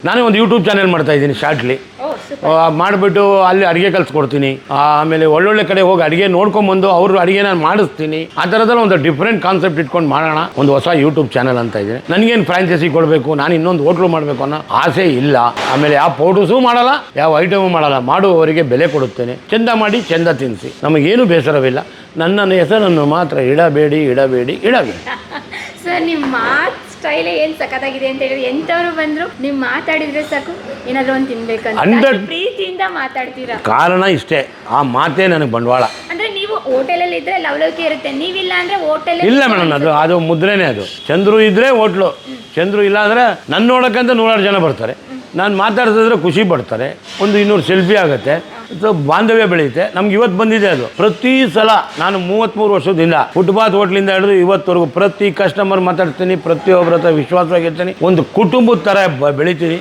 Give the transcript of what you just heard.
ನಾನೇ ಒಂದು YouTube channel ಮಾಡ್ತಾ ಇದ್ದೀನಿ ಶಾರ್ಟ್ಲಿ ಮಾಡಿಬಿಟ್ಟು ಅಲ್ಲಿ ಅಡುಗೆ ಕಲಿಸ್ಕೊಡ್ತೀನಿ. ಆಮೇಲೆ ಒಳ್ಳೊಳ್ಳೆ ಕಡೆ ಹೋಗಿ ಅಡುಗೆ ನೋಡ್ಕೊಂಬಂದು ಅವ್ರ ಅಡುಗೆ ನಾನು ಮಾಡಿಸ್ತೀನಿ. ಆ ಥರದಲ್ಲಿ ಒಂದು ಡಿಫ್ರೆಂಟ್ ಕಾನ್ಸೆಪ್ಟ್ ಇಟ್ಕೊಂಡು ಮಾಡೋಣ, ಒಂದು ಹೊಸ ಯೂಟ್ಯೂಬ್ ಚಾನಲ್ ಅಂತ ಇದೆ. ನನಗೇನು ಫ್ರಾಂಚೈಸಿ ಕೊಡಬೇಕು, ನಾನು ಇನ್ನೊಂದು ಹೋಟ್ಲು ಮಾಡಬೇಕು ಅನ್ನೋ ಆಸೆ ಇಲ್ಲ. ಆಮೇಲೆ ಯಾವ ಪೌಡರ್ಸೂ ಮಾಡಲ್ಲ, ಯಾವ ಐಟಮು ಮಾಡಲ್ಲ, ಮಾಡುವವರಿಗೆ ಬೆಲೆ ಕೊಡುತ್ತೇನೆ. ಚೆಂದ ಮಾಡಿ ಚೆಂದ ತಿನ್ನಿಸಿ, ನಮಗೇನು ಬೇಸರವಿಲ್ಲ. ನನ್ನ ಹೆಸರನ್ನು ಮಾತ್ರ ಇಡಬೇಡಿ. ಸರ್ ನಿಮ್ಮ ಮಾತು ಸ್ಟೈಲೇ ಏನು ಸಖತ್ತಾಗಿದೆ ಅಂತ ಹೇಳಿದ್ರೆ ಎಂಥವ್ರು ಬಂದ್ರು ನೀವು ಮಾತಾಡಿದ್ರೆ ಸಾಕು ಏನಾದ್ರು ಒಂದು ತಿನ್ಬೇಕಂತ ಪ್ರೀತಿಯಿಂದ ಮಾತಾಡ್ತೀರಾ. ಕಾರಣ ಇಷ್ಟೇ, ಆ ಮಾತೇ ನನಗೆ ಬಂಡವಾಳ. ಅಂದ್ರೆ ನೀವು ಹೋಟೆಲಲ್ಲಿ ಇದ್ರೆ ಲವಲವಿಕೆ ಇರುತ್ತೆ, ನೀವಿಲ್ಲ ಅಂದ್ರೆ ಹೋಟೆಲ್ ಇಲ್ಲ ಮೇಡಮ್, ಅದು ಮುದ್ರೆನೇ. ಅದು ಚಂದ್ರು ಇದ್ರೆ ಹೋಟ್ಲು, ಚಂದ್ರು ಇಲ್ಲ ಅಂದರೆ ನನ್ನ ನೋಡೋಕ್ಕಂತ 100 ಜನ ಬರ್ತಾರೆ. ನಾನು ಮಾತಾಡ್ತಿದ್ರೆ ಖುಷಿ ಪಡ್ತಾರೆ, ಒಂದು 200 ಸೆಲ್ಫಿ ಆಗುತ್ತೆ, ಬಾಂಧವ್ಯ ಬೆಳೆಯುತ್ತೆ. ನಮ್ಗೆ ಇವತ್ತು ಬಂದಿದೆ ಅದು. ಪ್ರತಿ ಸಲ ನಾನು 33 ವರ್ಷದಿಂದ ಫುಟ್ಪಾತ್ ಹೋಟ್ಲಿಂದ ಹಿಡಿದು ಇವತ್ತವರೆಗೂ ಪ್ರತಿ ಕಸ್ಟಮರ್ ಮಾತಾಡ್ತೀನಿ, ಪ್ರತಿಯೊಬ್ಬರ ಹತ್ರ ವಿಶ್ವಾಸವಾಗಿರ್ತೀನಿ, ಒಂದು ಕುಟುಂಬದ ಥರ ಬೆಳಿತೀನಿ.